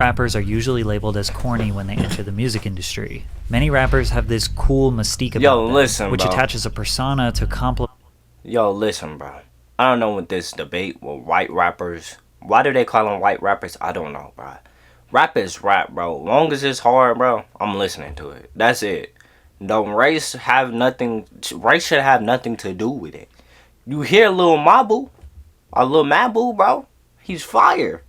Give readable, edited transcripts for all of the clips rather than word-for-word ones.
Rappers are usually labeled as corny when they enter the music industry. Many rappers have this cool mystique about them, which attaches a persona to complement. Yo, listen, bro. I don't know what this debate with white rappers. Why do they call them white rappers? I don't know, bro. Rap is rap, bro. Long as it's hard, bro, I'm listening to it. That's it. Don't race have nothing. Race should have nothing to do with it. You hear Lil Mabu, bro? He's fire.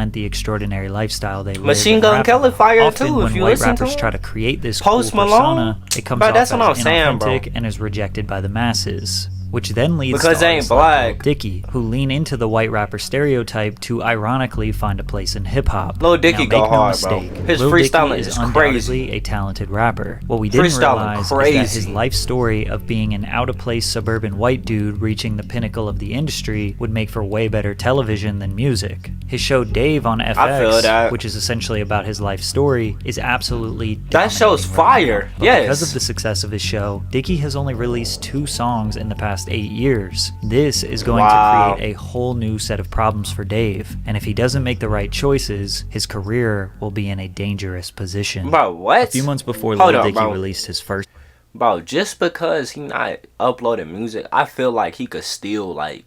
The extraordinary lifestyle they live. Machine Gun Kelly fire often too. When If you white listen rappers to try to create this Post cool Malone, persona, it comes bro, off that's as what I'm saying, bro. inauthentic and is rejected by the masses. Which then leads because to they ain't artists like black. Lil Dicky, who lean into the white rapper stereotype to ironically find a place in hip-hop. Lil Dicky now, go hard, mistake, bro. His Lil freestyling Dicky is undoubtedly crazy. a talented rapper. What we didn't realize is that his life story of being an out-of-place suburban white dude reaching the pinnacle of the industry would make for way better television than music. His show Dave on FX, which is essentially about his life story, is absolutely that show's fire. But yes. Because of the success of his show, Dicky has only released 2 songs in the past 8 years. This is going to create a whole new set of problems for Dave, and if he doesn't make the right choices, his career will be in a dangerous position. Bro, what? A few months before Lil Dicky released his first... Bro, just because he not uploading music, I feel like he could still, like,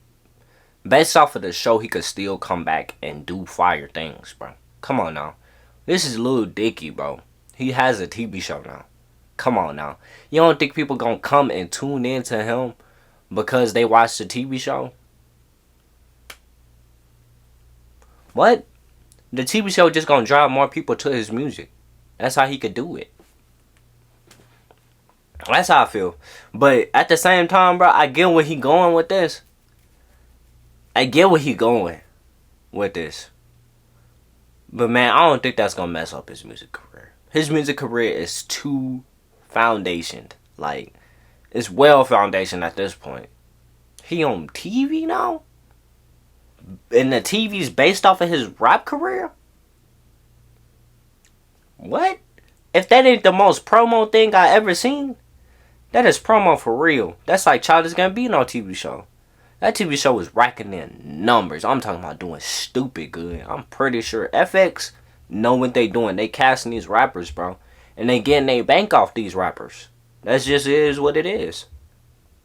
based off of the show, he could still come back and do fire things, bro. Come on now. This is Lil Dicky, bro. He has a TV show now. Come on now. You don't think people gonna come and tune into him because they watched the TV show? What? The TV show just gonna drive more people to his music. That's how he could do it. That's how I feel. But at the same time, bro, I get where he going with this. I get where he going with this. But man, I don't think that's gonna mess up his music career. His music career is too foundationed. Like, it's well foundationed at this point. He on TV now? And the TV's based off of his rap career? What? If that ain't the most promo thing I ever seen, that is promo for real. That's like Childish Gambino TV show. That TV show was racking in numbers. I'm talking about doing stupid good. I'm pretty sure FX know what they doing. They casting these rappers, bro. And they getting their bank off these rappers. That just is what it is.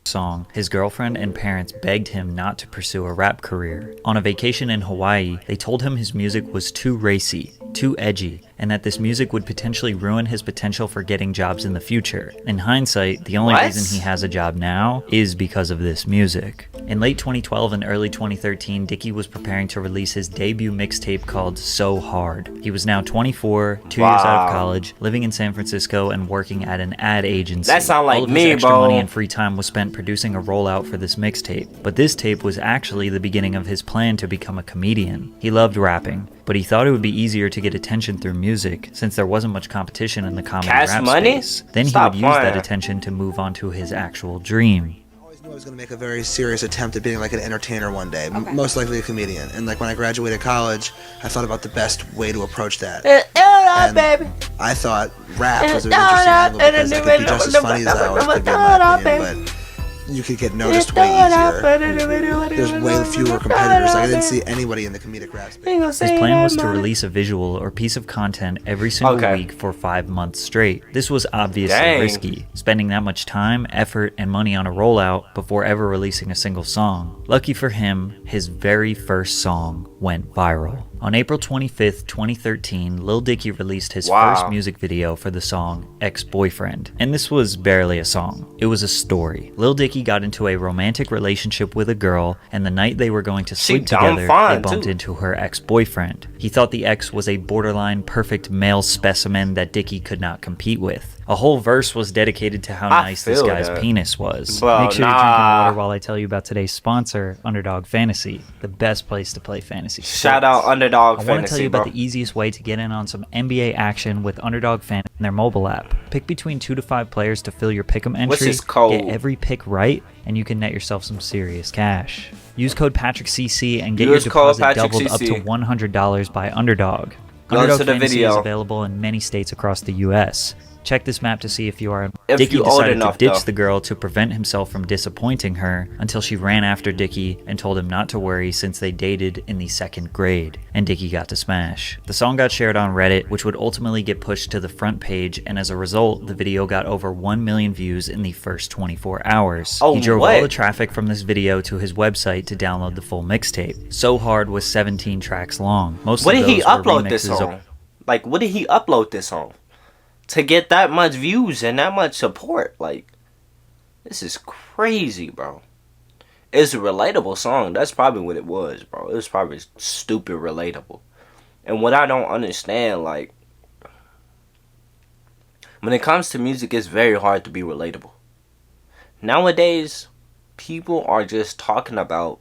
Song, his girlfriend and parents begged him not to pursue a rap career. On a vacation in Hawaii, they told him his music was too racy, too edgy, and that this music would potentially ruin his potential for getting jobs in the future. In hindsight, the only reason he has a job now is because of this music. In late 2012 and early 2013, Dicky was preparing to release his debut mixtape called So Hard. He was now 24, 2 years out of college, living in San Francisco and working at an ad agency. That sound like all of his extra money and free time was spent producing a rollout for this mixtape. But this tape was actually the beginning of his plan to become a comedian. He loved rapping, but he thought it would be easier to get attention through music since there wasn't much competition in the comedy rap space. Then he would use that attention to move on to his actual dream. I was going to make a very serious attempt at being like an entertainer one day, most likely a comedian. And like when I graduated college, I thought about the best way to approach that. And I thought rap was an interesting angle because I could be just as funny as I was could be, in my opinion, but you could get noticed way easier. There's way fewer competitors. Like, I didn't see anybody in the comedic rap space. His plan was to release a visual or piece of content every single week for 5 months straight. This was obviously risky, spending that much time, effort, and money on a rollout before ever releasing a single song. Lucky for him, his very first song went viral. On April 25th, 2013, Lil Dicky released his first music video for the song Ex-Boyfriend. And this was barely a song. It was a story. Lil Dicky got into a romantic relationship with a girl, and the night they were going to sleep together, they bumped into her ex-boyfriend. He thought the ex was a borderline perfect male specimen that Dicky could not compete with. A whole verse was dedicated to how nice this guy's penis was. Make sure you're drinking water while I tell you about today's sponsor, Underdog Fantasy, the best place to play fantasy sports. Shout out Underdog Fantasy, I want to tell you about the easiest way to get in on some NBA action with Underdog Fantasy and their mobile app. Pick between 2 to 5 players to fill your pick'em entry, get every pick right, and you can net yourself some serious cash. Use code PatrickCC and get your deposit doubled up to $100 by Underdog. Underdog Fantasy is available in many states across the U.S. Check this map to see if you are. If Dicky you old decided enough, to ditch though. the girl to prevent himself from disappointing her until she ran after Dicky and told him not to worry since they dated in the 2nd grade, and Dicky got to smash. The song got shared on Reddit, which would ultimately get pushed to the front page, and as a result, the video got over 1 million views in the first 24 hours. Oh, he drove what? all the traffic from this video to his website to download the full mixtape. So Hard was 17 tracks long. Most What of did he those were upload this remixes of on? Like, what did he upload this on? To get that much views and that much support? Like, this is crazy, bro. It's a relatable song. That's probably what it was, bro. It was probably stupid relatable. And what I don't understand, like, when it comes to music, it's very hard to be relatable. Nowadays, people are just talking about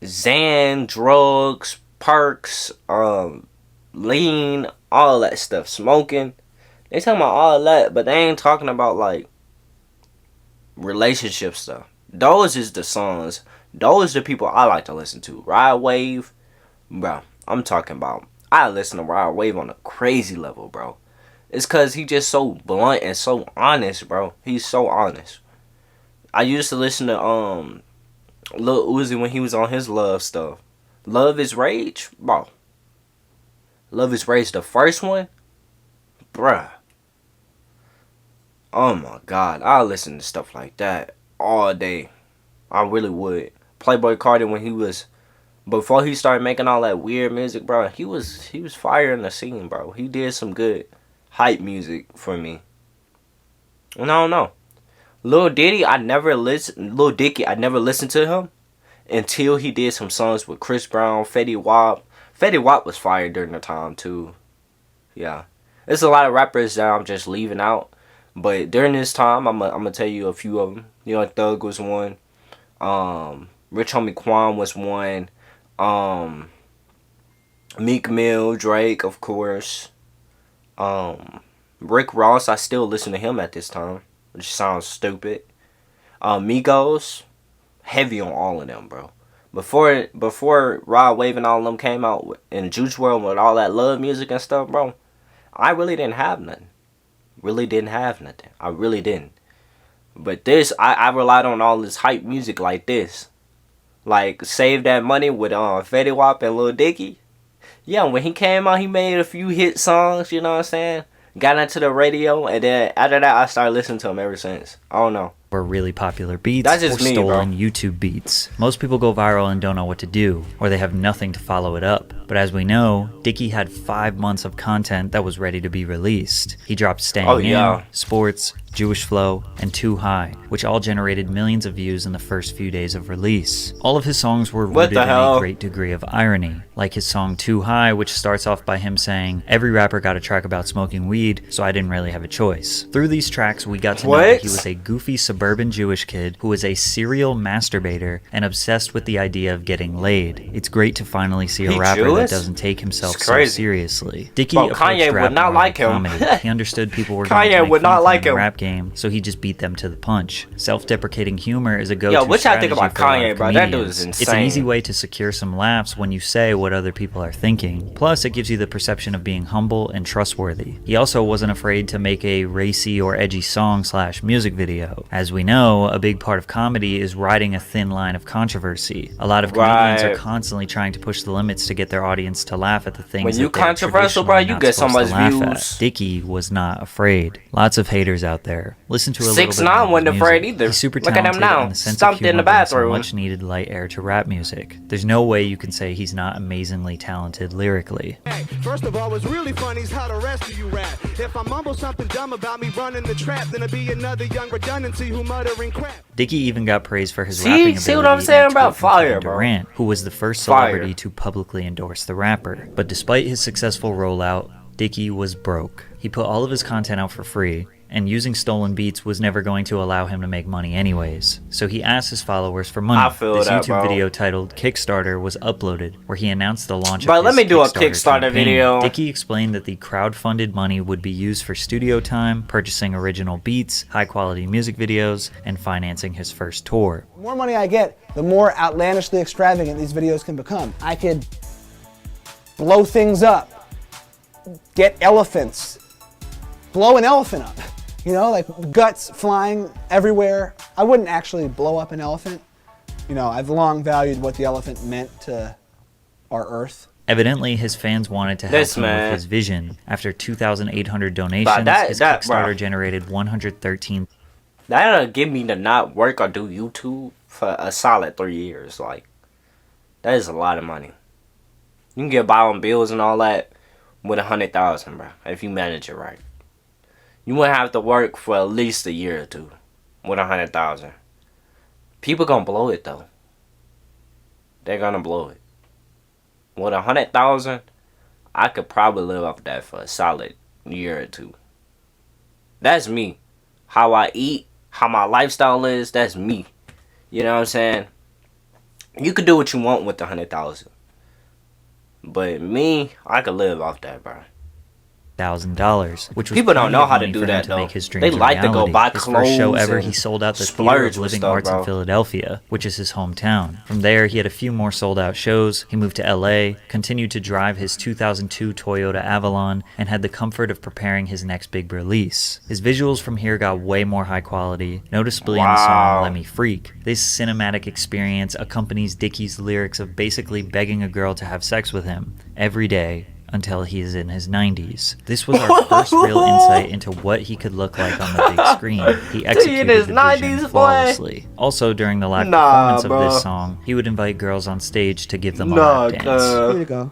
Xan, drugs, perks, lean, all that stuff, smoking. They talking about all that, but they ain't talking about, like, relationship stuff. Those is the songs. Those are the people I like to listen to. Ride Wave, bro. I'm talking about, I listen to Ride Wave on a crazy level, bro. It's cause he just so blunt and so honest, bro. He's so honest. I used to listen to Lil Uzi when he was on his love stuff. Love is Rage, bro. Love is Rage, the first one, bruh. Oh my God, I listen to stuff like that all day. I really would. Playboy Cardi, when he was, before he started making all that weird music, bro, he was fire in the scene, bro. He did some good hype music for me. And I don't know. Lil Dicky, I never listened to him until he did some songs with Chris Brown, Fetty Wap. Fetty Wap was fire during the time too. Yeah. There's a lot of rappers that I'm just leaving out. But during this time, I'm gonna tell you a few of them. Young Thug was one. Rich Homie Quan was one. Meek Mill, Drake, of course. Rick Ross, I still listen to him at this time, which sounds stupid. Migos, heavy on all of them, bro. Before Rod Wave and all of them came out in Juice WRLD with all that love music and stuff, bro, I really didn't have nothing. I really didn't. But this, I relied on all this hype music like this. Like, Save That Money with Fetty Wap and Lil Dicky. Yeah, when he came out, he made a few hit songs, you know what I'm saying? Got into the radio, and then after that, I started listening to him ever since. I don't know. Or really popular beats, That's just or me, stolen bro. YouTube beats. Most people go viral and don't know what to do, or they have nothing to follow it up. But as we know, Dicky had 5 months of content that was ready to be released. He dropped Staying In, Sports, Jewish Flow, and Too High, which all generated millions of views in the first few days of release. All of his songs were rooted in a great degree of irony, like his song Too High, which starts off by him saying, "Every rapper got a track about smoking weed, so I didn't really have a choice." Through these tracks, we got to know that he was a goofy suburban Jewish kid who was a serial masturbator and obsessed with the idea of getting laid. It's great to finally see a rapper that doesn't take himself so seriously. Dicky approached Kanye rap would not like him. comedy. He understood people were going to make fun of him in the rap game, so he just beat them to the punch. Self-deprecating humor is a go-to Yo, what y'all think strategy about for a lot Kanye, of bro? That dude is comedians. insane. It's an easy way to secure some laughs when you say what other people are thinking. Plus, it gives you the perception of being humble and trustworthy. He also wasn't afraid to make a racy or edgy song/music video. As we know, a big part of comedy is riding a thin line of controversy. A lot of comedians are constantly trying to push the limits to get their audience to laugh at the things when you that they're controversial, bro, you get so much views. Dicky was not afraid. Lots of haters out there. Listen to a little bit. 6ix9ine wasn't afraid either. He's super Look talented, at him now. and the sense Stumped of humor in the brings some bathroom. much needed light air to rap music. There's no way you can say he's not amazingly talented lyrically. Hey, first of all, what's really funny is how the rest of you rap. If I mumble something dumb about me running the trap, then it'll be another young redundancy who muttering crap. Dicky even got praise for his rapping ability. See what I'm saying about fire, bro? Durant, who was the first celebrity to publicly endorse the rapper. But despite his successful rollout, Dicky was broke. He put all of his content out for free, and using stolen beats was never going to allow him to make money anyways. So he asked his followers for money. This YouTube video titled Kickstarter was uploaded, where he announced the launch of his let me do a Kickstarter Kickstarter video. Dicky explained that the crowdfunded money would be used for studio time, purchasing original beats, high-quality music videos, and financing his first tour. The more money I get, the more outlandishly extravagant these videos can become. I could blow things up, get elephants, blow an elephant up. You know, like guts flying everywhere. I wouldn't actually blow up an elephant. You know, I've long valued what the elephant meant to our Earth. Evidently, his fans wanted to help him with his vision. After 2,800 donations, his Kickstarter generated 113. That'll give me to not work or do YouTube for a solid 3 years. Like, that is a lot of money. You can get by on bills and all that with 100,000, bro, if you manage it right. You wouldn't have to work for at least a year or two with 100,000. People gonna blow it though. They're gonna blow it. With 100,000, I could probably live off that for a solid year or two. That's me. How I eat, how my lifestyle is, that's me. You know what I'm saying? You could do what you want with the 100,000. But me, I could live off that, bro. $1,000, which was people don't know how to do that to though. make his dreams they like a reality. To go buy his clothes. First show ever, he sold out the Theater of Living Arts in Philadelphia, which is his hometown. From there, he had a few more sold-out shows. He moved to LA, continued to drive his 2002 Toyota Avalon, and had the comfort of preparing his next big release. His visuals from here got way more high quality, noticeably in the song "Let Me Freak." This cinematic experience accompanies Dicky's lyrics of basically begging a girl to have sex with him every day until he is in his 90s. This was our first real insight into what he could look like on the big screen. He executed the vision flawlessly. Also, during the live performance of this song, he would invite girls on stage to give them a lap dance. Here you go.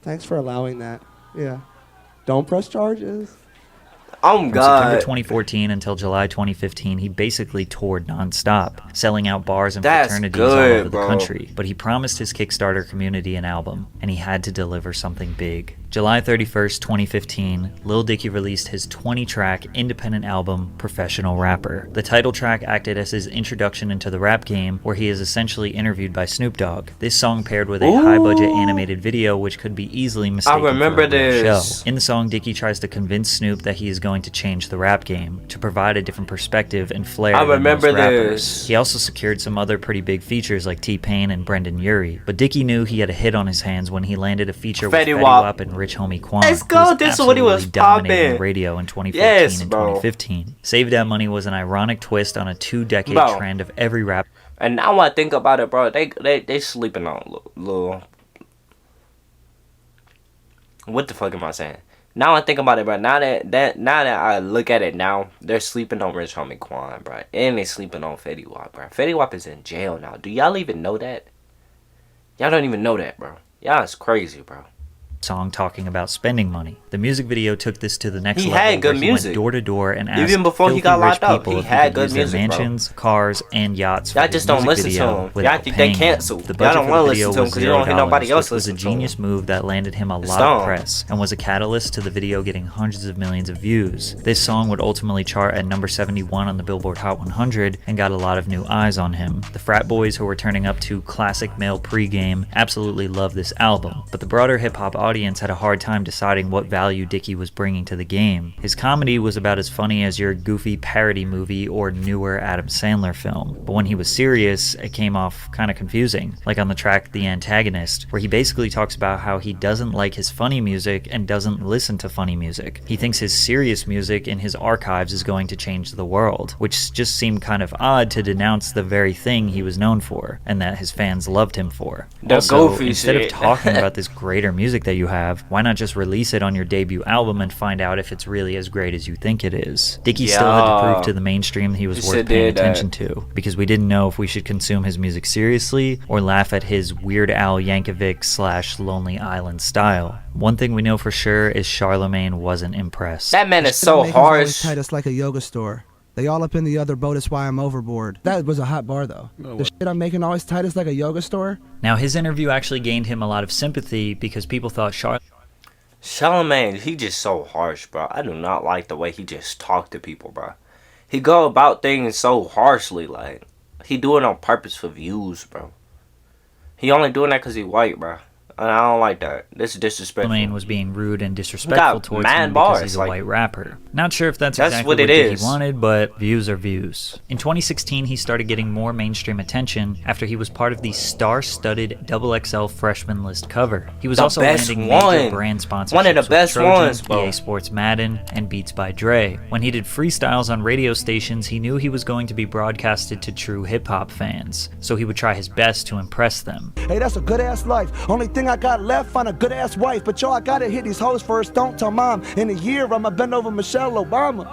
Thanks for allowing that. Yeah. Don't press charges. Oh From September 2014 until July 2015, he basically toured non-stop, selling out bars and fraternities all over the country. But he promised his Kickstarter community an album, and he had to deliver something big. July 31st, 2015, Lil Dicky released his 20-track independent album, Professional Rapper. The title track acted as his introduction into the rap game, where he is essentially interviewed by Snoop Dogg. This song paired with a high-budget animated video, which could be easily mistaken for a real show. In the song, Dicky tries to convince Snoop that he is going to change the rap game, to provide a different perspective and flair than most rappers. He also secured some other pretty big features like T-Pain and Brendan Urie. But Dicky knew he had a hit on his hands when he landed a feature with Fetty Wap and Rich Homie Quan. Let's go. This is what he was dominating the radio in 2014 and 2015. Save That Money was an ironic twist on a 2-decade trend of every rap. And now I think about it, bro, they sleeping on little. What the fuck am I saying? Now I think about it, bro. Now that I look at it now, they're sleeping on Rich Homie Quan, bro, and they sleeping on Fetty Wap, bro. Fetty Wap is in jail now. Do y'all even know that? Y'all don't even know that, bro. Y'all is crazy, bro. Song talking about spending money. The music video took this to the next level. He had good music. He went door to door and asked even before he got locked up, he had good music, mansions, cars, and yachts. Y'all just don't listen to him. Y'all think they cancel. Y'all don't want to listen to him because you don't hear nobody else listen to him. It was a genius move that landed him a lot of press and was a catalyst to the video getting hundreds of millions of views. This song would ultimately chart at number 71 on the Billboard Hot 100 and got a lot of new eyes on him. The frat boys who were turning up to classic male pregame absolutely loved this album, but the broader hip-hop audience had a hard time deciding what value Dicky was bringing to the game. His comedy was about as funny as your goofy parody movie or newer Adam Sandler film, but when he was serious, it came off kind of confusing, like on the track The Antagonist, where he basically talks about how he doesn't like his funny music and doesn't listen to funny music. He thinks his serious music in his archives is going to change the world, which just seemed kind of odd to denounce the very thing he was known for, and that his fans loved him for. Also, instead of talking about this greater music that you have, why not just release it on your debut album and find out if it's really as great as you think it is? Dicky still had to prove to the mainstream he was worth paying attention to, because we didn't know if we should consume his music seriously or laugh at his Weird Al Yankovic / Lonely Island style. One thing we know for sure is Charlemagne wasn't impressed. That man is so harsh. Tight us like a yoga store. They all up in the other boat, that's why I'm overboard. That was a hot bar though. The shit I'm making always tight us like a yoga store. Now his interview actually gained him a lot of sympathy because people thought Charlemagne, he just so harsh, bro. I do not like the way he just talk to people, bro. He go about things so harshly, like he do it on purpose for views, bro. He only doing that because he white, bro. I don't like that. This is disrespectful. Charlemagne was being rude and disrespectful towards him because he's a white rapper. Not sure if that's exactly what Dicky wanted, but views are views. In 2016, he started getting more mainstream attention after he was part of the star-studded XXL freshman list cover. He was also landing major brand sponsorships one of the best with Trojan, ones, bro. EA Sports Madden, and Beats by Dre. When he did freestyles on radio stations, he knew he was going to be broadcasted to true hip-hop fans, so he would try his best to impress them. Hey, that's a good-ass life. Only thing I got left, find a good-ass wife. But yo, I gotta hit these hoes first, don't tell mom. In a year, I'ma bend over Michelle Obama.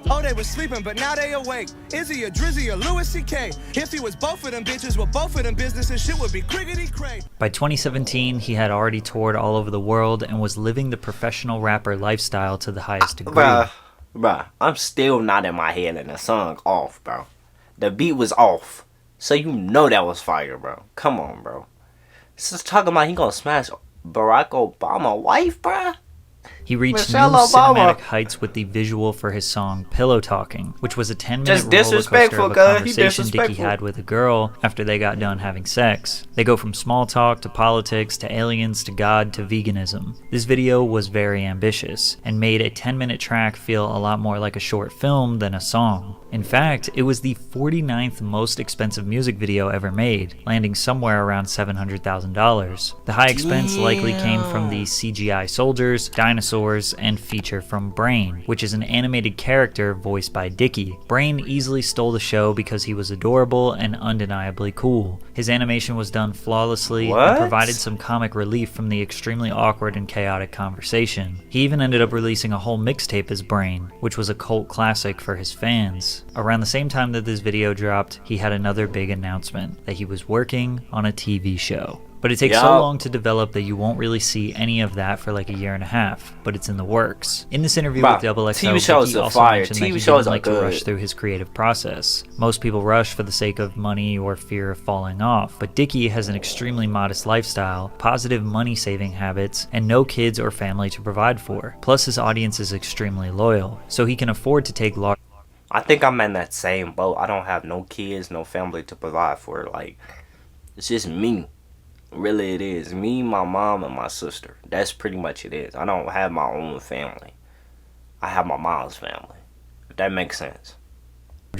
Oh, they was sleeping, but now they awake. Izzy or Drizzy or Louis C.K. If he was both of them bitches with both of them businesses, shit would be crickety-cray. By 2017, he had already toured all over the world and was living the professional rapper lifestyle to the highest degree. Bruh, I'm still not in my head and the song off, bro. The beat was off. So you know that was fire, bro. Come on, bro. This is talking about he gonna smash Barack Obama's wife, bruh. He reached new cinematic heights with the visual for his song Pillow Talking, which was a 10-minute roller coaster of a conversation Dicky had with a girl after they got done having sex. They go from small talk to politics to aliens to God to veganism. This video was very ambitious and made a 10-minute track feel a lot more like a short film than a song. In fact, it was the 49th most expensive music video ever made, landing somewhere around $700,000. The high expense likely came from the CGI soldiers, dinosaurs, and feature from Brain, which is an animated character voiced by Dicky. Brain easily stole the show because he was adorable and undeniably cool. His animation was done flawlessly and provided some comic relief from the extremely awkward and chaotic conversation. He even ended up releasing a whole mixtape as Brain, which was a cult classic for his fans. Around the same time that this video dropped, he had another big announcement that he was working on a TV show. But it takes so long to develop that you won't really see any of that for like a year and a half, but it's in the works. In this interview with XXL, Dicky also mentioned that he didn't like to rush through his creative process. Most people rush for the sake of money or fear of falling off, but Dicky has an extremely modest lifestyle, positive money-saving habits, and no kids or family to provide for. Plus, his audience is extremely loyal, so he can afford to take large... I think I'm in that same boat. I don't have no kids, no family to provide for. Like, it's just me. Really, it is. Me, my mom, and my sister. That's pretty much it is. I don't have my own family. I have my mom's family. If that makes sense.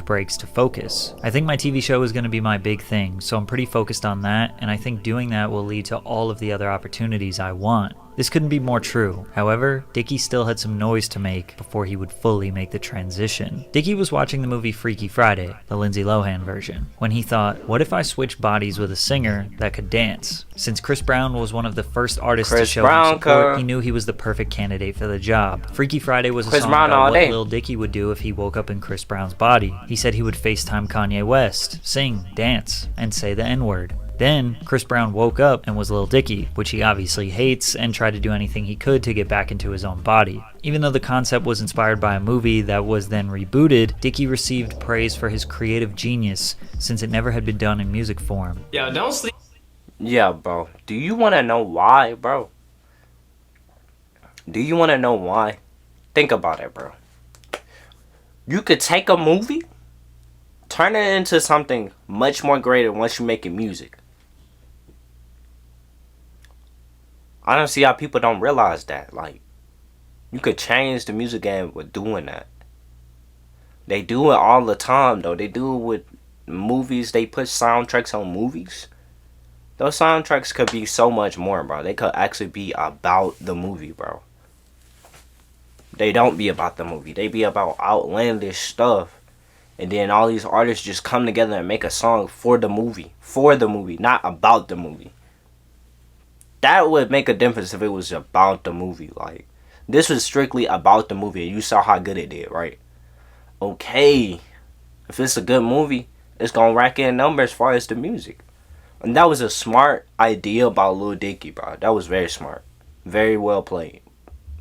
Breaks to focus. I think my TV show is going to be my big thing, so I'm pretty focused on that, and I think doing that will lead to all of the other opportunities I want. This couldn't be more true. However, Dicky still had some noise to make before he would fully make the transition. Dicky was watching the movie Freaky Friday, the Lindsay Lohan version, when he thought, what if I switched bodies with a singer that could dance? Since Chris Brown was one of the first artists to show him support, he knew he was the perfect candidate for the job. Freaky Friday was a song about what Lil Dicky would do if he woke up in Chris Brown's body. He said he would FaceTime Kanye West, sing, dance, and say the N-word. Then, Chris Brown woke up and was Lil Dicky, which he obviously hates, and tried to do anything he could to get back into his own body. Even though the concept was inspired by a movie that was then rebooted, Dicky received praise for his creative genius, since it never had been done in music form. Yo, don't sleep. Yeah, bro. Do you want to know why, bro? Do you want to know why? Think about it, bro. You could take a movie, turn it into something much more greater once you make it music. I don't see how people don't realize that. Like, you could change the music game with doing that. They do it all the time, though. They do it with movies. They put soundtracks on movies. Those soundtracks could be so much more, bro. They could actually be about the movie, bro. They don't be about the movie. They be about outlandish stuff. And then all these artists just come together and make a song for the movie. For the movie, not about the movie. That would make a difference if it was about the movie. Like, this was strictly about the movie. You saw how good it did, right? Okay. If it's a good movie, it's gonna rack in numbers as far as the music. And that was a smart idea about Lil Dicky, bro. That was very smart. Very well played.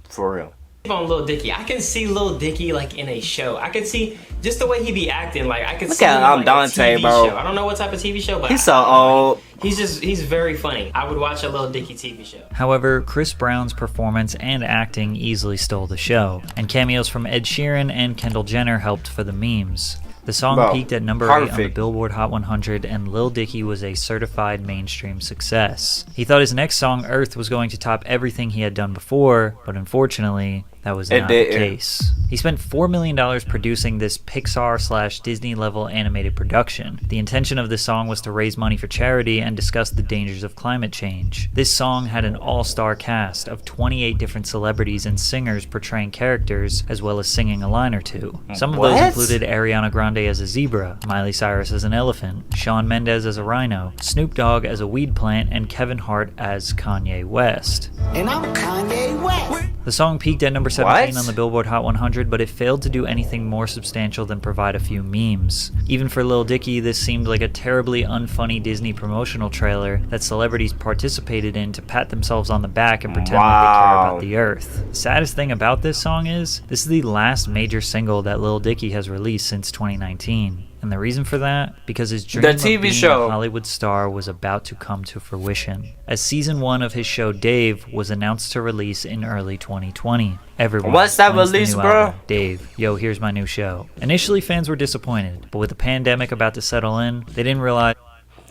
For real. On Lil Dicky, I can see Lil Dicky like in a show. I can see just the way he be acting. Like I can see him I'm like Dante, a TV bro. show. I don't know what type of TV show, but He's so old. He's very funny. I would watch a Lil Dicky TV show. However, Chris Brown's performance and acting easily stole the show, and cameos from Ed Sheeran and Kendall Jenner helped for the memes. The song peaked at number 8 on the Billboard Hot 100, and Lil Dicky was a certified mainstream success. He thought his next song, Earth, was going to top everything he had done before, but unfortunately, that was not the case. He spent $4 million producing this Pixar/Disney level animated production. The intention of this song was to raise money for charity and discuss the dangers of climate change. This song had an all-star cast of 28 different celebrities and singers portraying characters, as well as singing a line or two. Some of those included Ariana Grande as a zebra, Miley Cyrus as an elephant, Shawn Mendes as a rhino, Snoop Dogg as a weed plant, and Kevin Hart as Kanye West. And I'm Kanye West. The song peaked at number 17 on the Billboard Hot 100, but it failed to do anything more substantial than provide a few memes. Even for Lil Dicky, this seemed like a terribly unfunny Disney promotional trailer that celebrities participated in to pat themselves on the back and pretend like they care about the earth. The saddest thing about this song is, this is the last major single that Lil Dicky has released since 2019. And the reason for that? Because his dream of being a Hollywood star was about to come to fruition, as season 1 of his show Dave was announced to release in early 2020. Everyone, what's that release, bro? Dave, yo, here's my new show. Initially, fans were disappointed, but with the pandemic about to settle in, they didn't realize.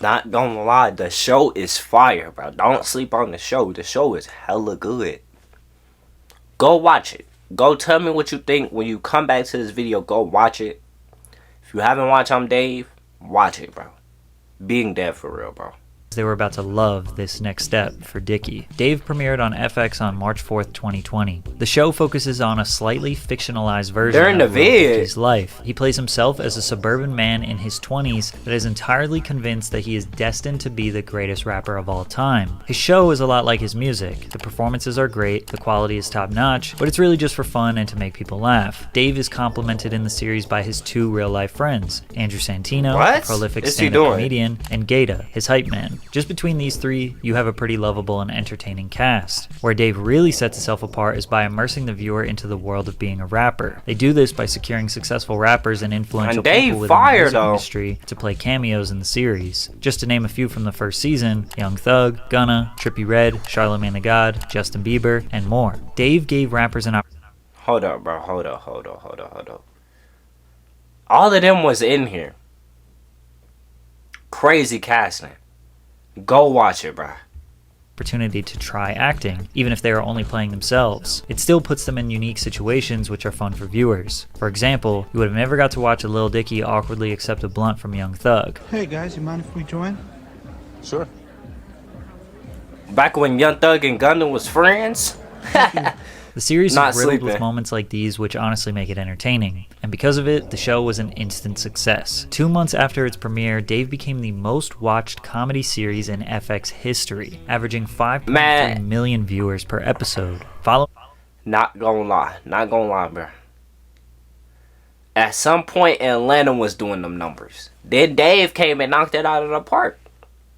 Not gonna lie, the show is fire, bro. Don't sleep on the show. The show is hella good. Go watch it. Go tell me what you think when you come back to this video. Go watch it. If you haven't watched I'm Dave, watch it, bro. Being dead for real, bro. They were about to love this next step for Dicky. Dave premiered on FX on March 4th, 2020. The show focuses on a slightly fictionalized version of Dicky's life. He plays himself as a suburban man in his 20s that is entirely convinced that he is destined to be the greatest rapper of all time. His show is a lot like his music. The performances are great, the quality is top notch, but it's really just for fun and to make people laugh. Dave is complimented in the series by his 2 real-life friends, Andrew Santino, a prolific stand-up comedian, and Gata, his hype man. Just between these 3, you have a pretty lovable and entertaining cast. Where Dave really sets himself apart is by immersing the viewer into the world of being a rapper. They do this by securing successful rappers and influential people within the music industry to play cameos in the series. Just to name a few from the first season, Young Thug, Gunna, Trippie Redd, Charlamagne Tha God, Justin Bieber, and more. Dave gave rappers an opportunity. Hold up, bro. Hold up. All of them was in here. Crazy casting. Go watch it, bro. Opportunity to try acting, even if they are only playing themselves. It still puts them in unique situations which are fun for viewers. For example, you would have never got to watch a Lil Dicky awkwardly accept a blunt from Young Thug. Hey guys, you mind if we join? Sure. Back when Young Thug and Gunna was friends? The series is riddled with moments like these which honestly make it entertaining, and because of it, the show was an instant success. 2 months after its premiere, Dave became the most watched comedy series in FX history, averaging 5.3 million viewers per episode. Not gonna lie, bro. At some point, Atlanta was doing them numbers. Then Dave came and knocked it out of the park.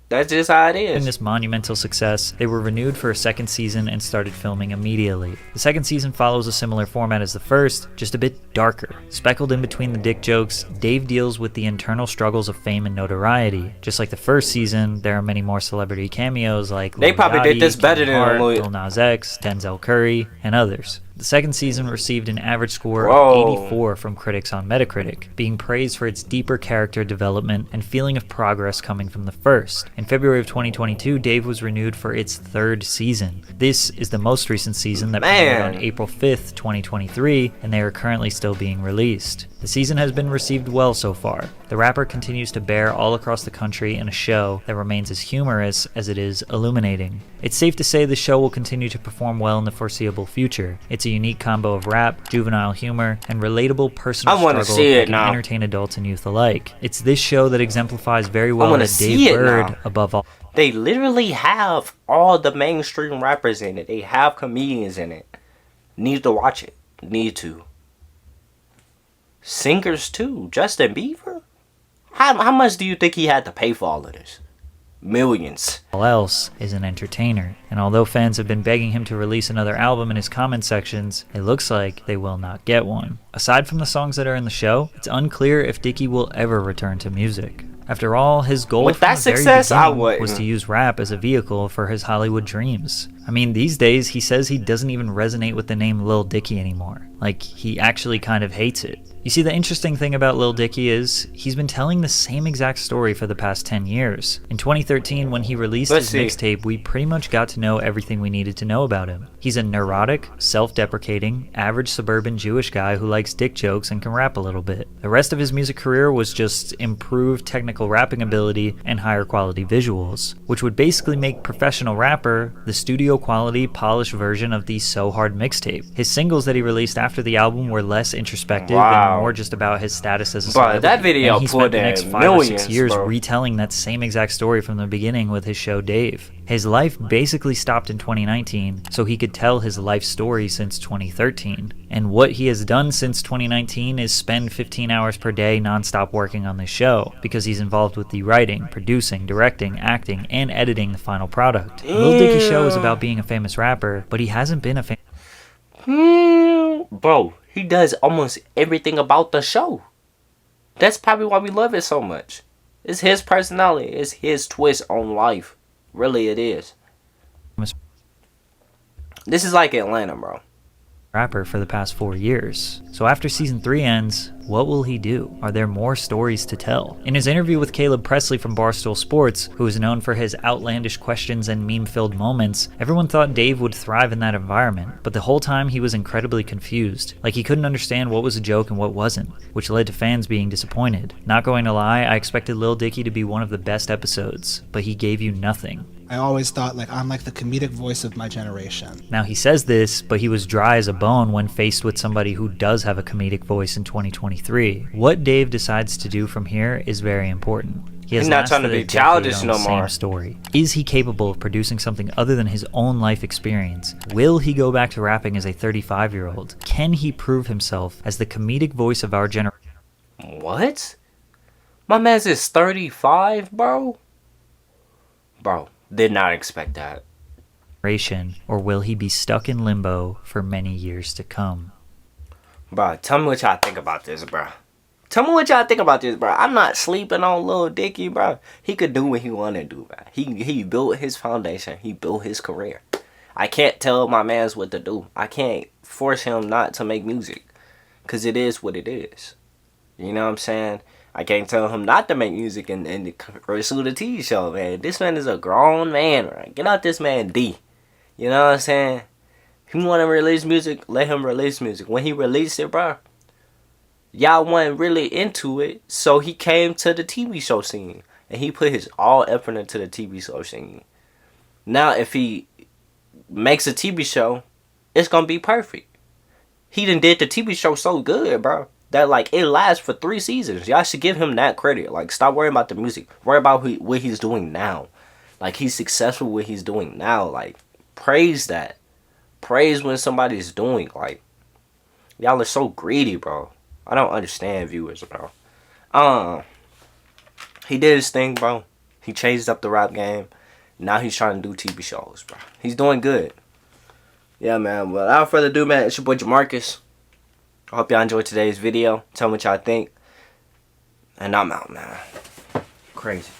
That's just how it is. In this monumental success, they were renewed for a second season and started filming immediately. The second season follows a similar format as the first, just a bit darker. Speckled in between the dick jokes, Dave deals with the internal struggles of fame and notoriety. Just like the first season, there are many more celebrity cameos like Lil Dicky, did this better than Lil Nas X, Denzel Curry, and others. The second season received an average score of 84 from critics on Metacritic, being praised for its deeper character development and feeling of progress coming from the first. In February of 2022, Dave was renewed for its 3rd season. This is the most recent season that premiered on April 5th, 2023, and they are currently still being released. The season has been received well so far. The rapper continues to bear all across the country in a show that remains as humorous as it is illuminating. It's safe to say the show will continue to perform well in the foreseeable future. It's a unique combo of rap, juvenile humor, and relatable personal struggles that can entertain adults and youth alike. It's this show that exemplifies very well that Dave Bird, above all. They literally have all the mainstream rappers in it. They have comedians in it. Need to watch it. Need to. Singers too. Justin Bieber? How much do you think he had to pay for all of this? Millions. All else is an entertainer, and although fans have been begging him to release another album in his comment sections, it looks like they will not get one. Aside from the songs that are in the show, it's unclear if Dicky will ever return to music. After all, his goal from the very beginning was to use rap as a vehicle for his Hollywood dreams. I mean, these days he says he doesn't even resonate with the name Lil Dicky anymore. Like, he actually kind of hates it. You see, the interesting thing about Lil Dicky is he's been telling the same exact story for the past 10 years. In 2013, when he released his mixtape, we pretty much got to know everything we needed to know about him. He's a neurotic, self-deprecating, average suburban Jewish guy who likes dick jokes and can rap a little bit. The rest of his music career was just improved technical rapping ability and higher quality visuals, which would basically make Professional Rapper the studio quality, polished version of the So Hard mixtape. His singles that he released after the album were less introspective and more just about his status as a celebrity. That video and he spent the next 5 or 6 years bro. retelling that same exact story from the beginning with his show Dave. His life basically stopped in 2019, so he could tell his life story since 2013. And what he has done since 2019 is spend 15 hours per day non-stop working on this show, because he's involved with the writing, producing, directing, acting, and editing the final product. Lil Dicky show is about being a famous rapper, but he hasn't been a famous bro, he does almost everything about the show. That's probably why we love it so much. It's his personality. It's his twist on life. Really, it is. This is like Atlanta, bro. Rapper for the past 4 years. So after season 3 ends, what will he do? Are there more stories to tell? In his interview with Caleb Presley from Barstool Sports, who is known for his outlandish questions and meme-filled moments, everyone thought Dave would thrive in that environment, but the whole time he was incredibly confused. Like he couldn't understand what was a joke and what wasn't, which led to fans being disappointed. Not going to lie, I expected Lil Dicky to be one of the best episodes, but he gave you nothing. I always thought like I'm like the comedic voice of my generation. Now he says this, but he was dry as a bone when faced with somebody who does have a comedic voice in 2023. What Dave decides to do from here is very important. He's not trying to be childish no more. Story. Is he capable of producing something other than his own life experience? Will he go back to rapping as a 35-year-old? Can he prove himself as the comedic voice of our generation? What? My man's is 35, bro? Bro, did not expect that. Or will he be stuck in limbo for many years to come? Bro, tell me what y'all think about this, bro. Tell me what y'all think about this, bro. I'm not sleeping on Lil Dicky, bro. He could do what he want to do, bro. He built his foundation. He built his career. I can't tell my mans what to do. I can't force him not to make music, because it is what it is. You know what I'm saying? I can't tell him not to make music and pursue the TV show, man. This man is a grown man, right? Get out this man D. You know what I'm saying? If you want to release music, let him release music. When he released it, bro, y'all weren't really into it, so he came to the TV show scene. And he put his all effort into the TV show scene. Now, if he makes a TV show, it's going to be perfect. He done did the TV show so good, bro, that like it lasts for 3 seasons. Y'all should give him that credit. Like, stop worrying about the music. Worry about what he's doing now. Like, he's successful with what he's doing now. Like, praise that. Praise when somebody's doing. Like, y'all are so greedy, bro. I don't understand viewers, bro. He did his thing, bro. He changed up the rap game. Now he's trying to do TV shows, bro. He's doing good. Yeah, man. But without further ado, man, it's your boy Jamarcus. I hope y'all enjoyed today's video. Tell me what y'all think. And I'm out, man. Crazy.